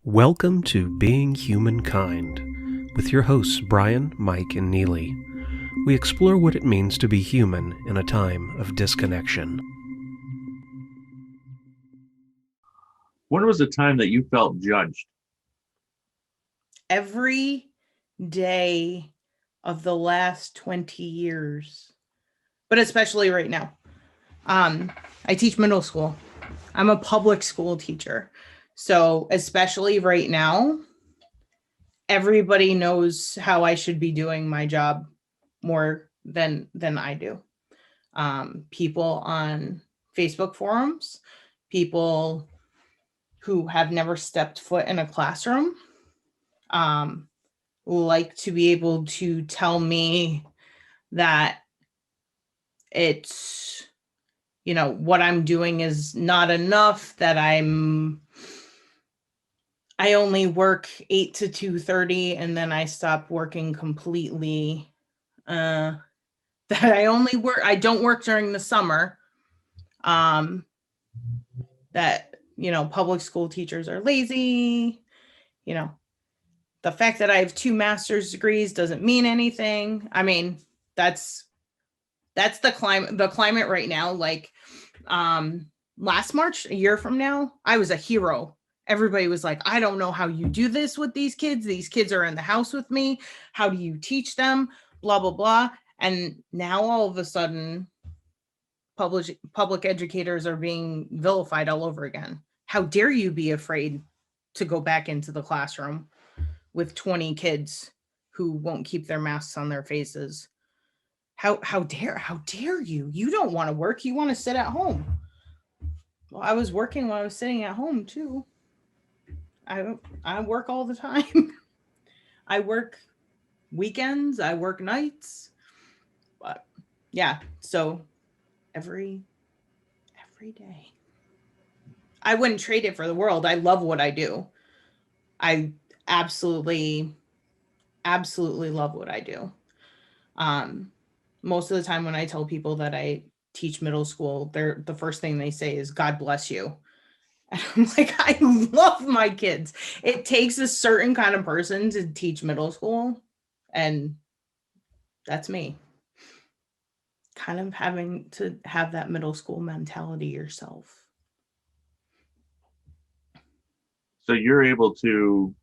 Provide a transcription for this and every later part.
Welcome to Being Humankind with your hosts Brian, Mike, and Neely. We explore what it means to be human in a time of disconnection. When was the time that you felt judged? Every day of the last 20 years, but especially right now. I teach middle school. I'm a public school teacher. So especially right now, everybody knows how I should be doing my job more than I do. People on Facebook forums, people who have never stepped foot in a classroom, like to be able to tell me that it's, what I'm doing is not enough, that I only work 8 to 2:30 and then I stop working completely. That I don't work during the summer. That, public school teachers are lazy. The fact that I have 2 master's degrees doesn't mean anything. I mean, that's the climate right now. Like, last March, a year from now, I was a hero. Everybody was like, I don't know how you do this with these kids. These kids are in the house with me. How do you teach them? Blah, blah, blah. And now all of a sudden, public educators are being vilified all over again. How dare you be afraid to go back into the classroom with 20 kids who won't keep their masks on their faces? How dare you? You don't want to work. You want to sit at home. Well, I was working while I was sitting at home too. I work all the time. I work weekends. I work nights. But yeah, so every day. I wouldn't trade it for the world. I love what I do. I absolutely love what I do. Most of the time when I tell people that I teach middle school, the first thing they say is, God bless you. And I'm like, I love my kids. It takes a certain kind of person to teach middle school, and that's me. Kind of having to have that middle school mentality yourself. So you're able to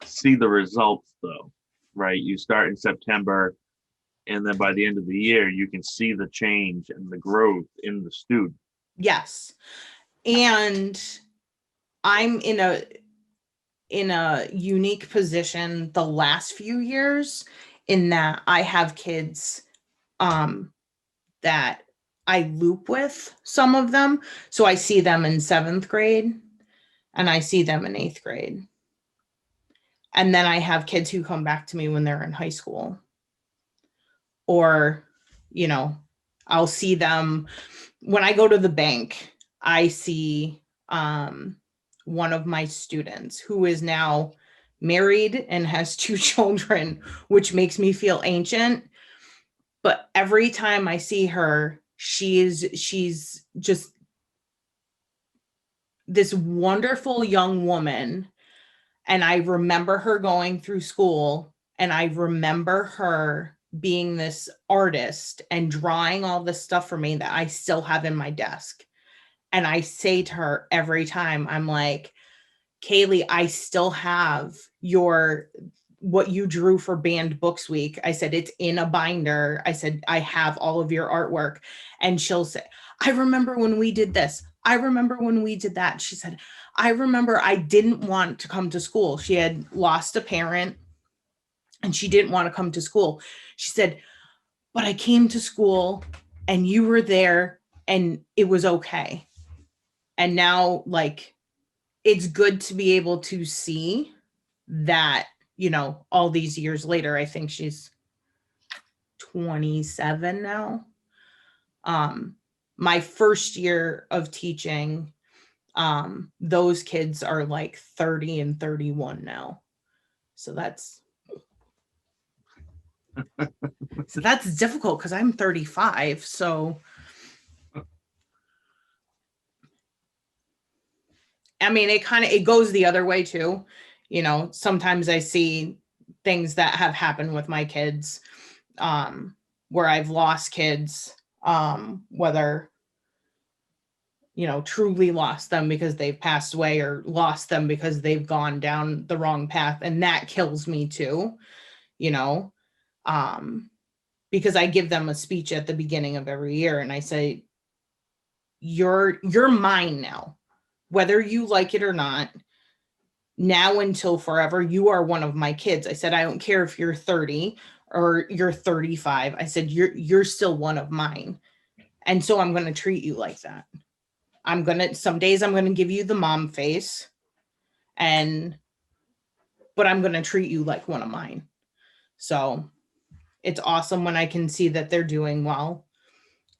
see the results though, right? You start in September and then by the end of the year, you can see the change and the growth in the student. Yes. And I'm in a unique position the last few years in that I have kids that I loop with, some of them. So I see them in 7th grade and I see them in 8th grade. And then I have kids who come back to me when they're in high school. Or, I'll see them when I go to the bank. I see one of my students who is now married and has 2 children, which makes me feel ancient. But every time I see her, she's just this wonderful young woman. And I remember her going through school, and I remember her being this artist and drawing all this stuff for me that I still have in my desk. And I say to her every time, I'm like, Kaylee, I still have what you drew for Banned Books Week. I said, it's in a binder. I said, I have all of your artwork. And she'll say, I remember when we did this. I remember when we did that. She said, I remember I didn't want to come to school. She had lost a parent and she didn't want to come to school. She said, but I came to school and you were there and it was okay. And now, like, it's good to be able to see that, all these years later. I think she's 27 now. My first year of teaching, those kids are like 30 and 31 now. So that's difficult because I'm 35. I mean, it goes the other way too. Sometimes I see things that have happened with my kids, where I've lost kids, whether, truly lost them because they've passed away or lost them because they've gone down the wrong path. And that kills me too, because I give them a speech at the beginning of every year and I say, you're mine now, whether you like it or not. Now until forever, you are one of my kids. I said, I don't care if you're 30 or you're 35. I said, you're still one of mine. And so I'm going to treat you like that. Some days I'm going to give you the mom face, but I'm going to treat you like one of mine. So it's awesome when I can see that they're doing well.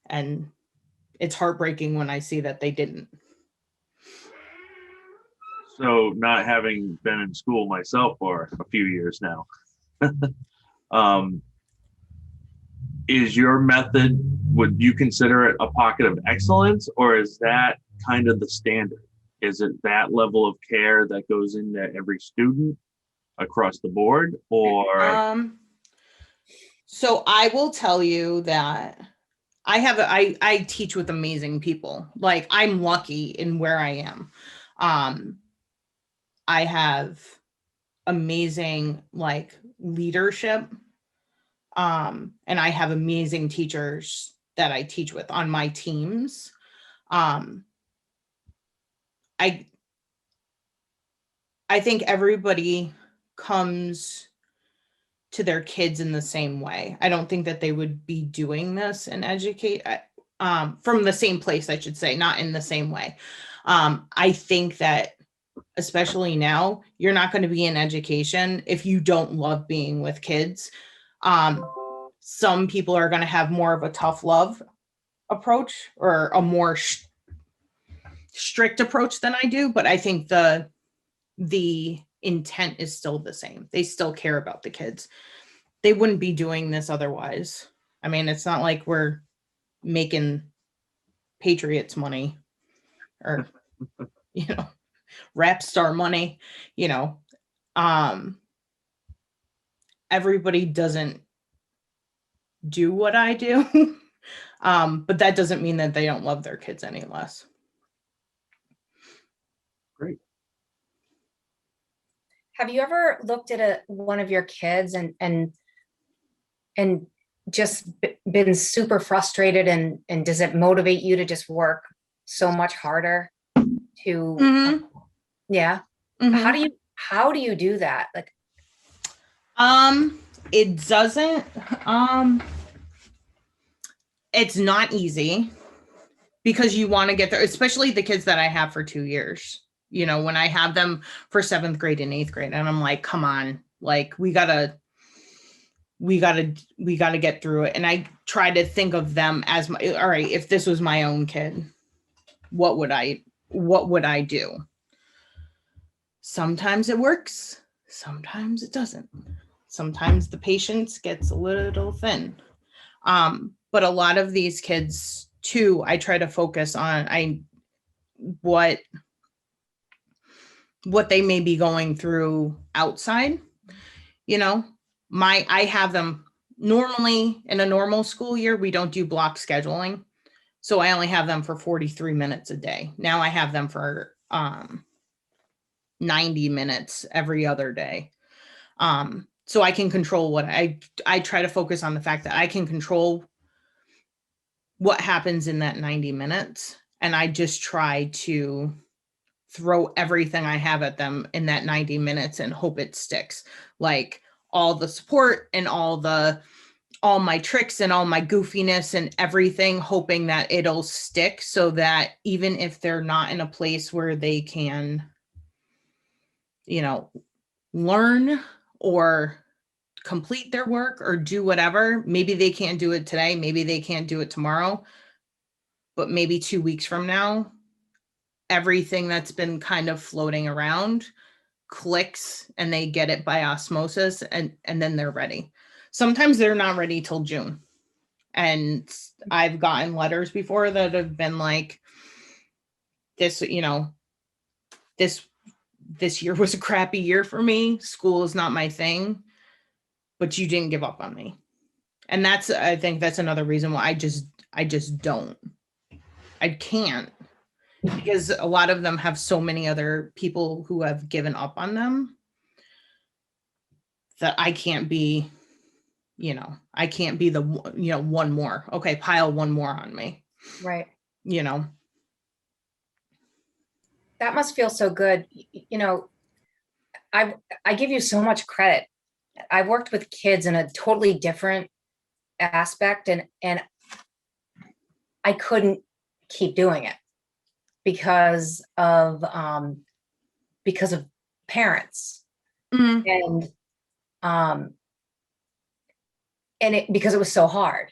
And it's heartbreaking when I see that they didn't. So not having been in school myself for a few years now, is your method, would you consider it a pocket of excellence, or is that kind of the standard? Is it that level of care that goes into every student across the board, or? So I will tell you that I teach with amazing people. Like, I'm lucky in where I am. I have amazing leadership. And I have amazing teachers that I teach with on my teams. I think everybody comes to their kids in the same way. I don't think that they would be doing this and educate from the same place, I should say, not in the same way. I think that especially now, you're not going to be in education if you don't love being with kids. Some people are going to have more of a tough love approach or a more strict approach than I do, but I think the intent is still the same. They still care about the kids. They wouldn't be doing this otherwise. I mean, it's not like we're making Patriots money or, rap star money, everybody doesn't do what I do. But that doesn't mean that they don't love their kids any less. Great. Have you ever looked at one of your kids and just been super frustrated, and does it motivate you to just work so much harder to yeah Mm-hmm. how do you do that? It doesn't it's not easy because you want to get there, especially the kids that I have for 2 years. When I have them for 7th grade and 8th grade, and I'm like, come on, we gotta get through it. And I try to think of them as all right, if this was my own kid, what would I do? Sometimes it works, sometimes it doesn't. Sometimes the patience gets a little thin. But a lot of these kids too, I try to focus on what they may be going through outside. I have them normally in a normal school year, we don't do block scheduling. So I only have them for 43 minutes a day. Now I have them for 90 minutes every other day. So I can control what I try to focus on the fact that I can control what happens in that 90 minutes. And I just try to throw everything I have at them in that 90 minutes and hope it sticks. Like all the support and all my tricks and all my goofiness and everything, hoping that it'll stick so that even if they're not in a place where they can, learn or complete their work or do whatever, maybe they can't do it today, maybe they can't do it tomorrow, but maybe 2 weeks from now, everything that's been kind of floating around clicks and they get it by osmosis, and then they're ready. Sometimes they're not ready till June. And I've gotten letters before that have been like this, this year was a crappy year for me. School is not my thing, but you didn't give up on me. And I think that's another reason why I just don't. I can't, because a lot of them have so many other people who have given up on them that I can't be, I can't be the, one more. Okay, pile one more on me. Right. That must feel so good. I give you so much credit. I've worked with kids in a totally different aspect, and I couldn't keep doing it because of parents. Mm-hmm. And because it was so hard.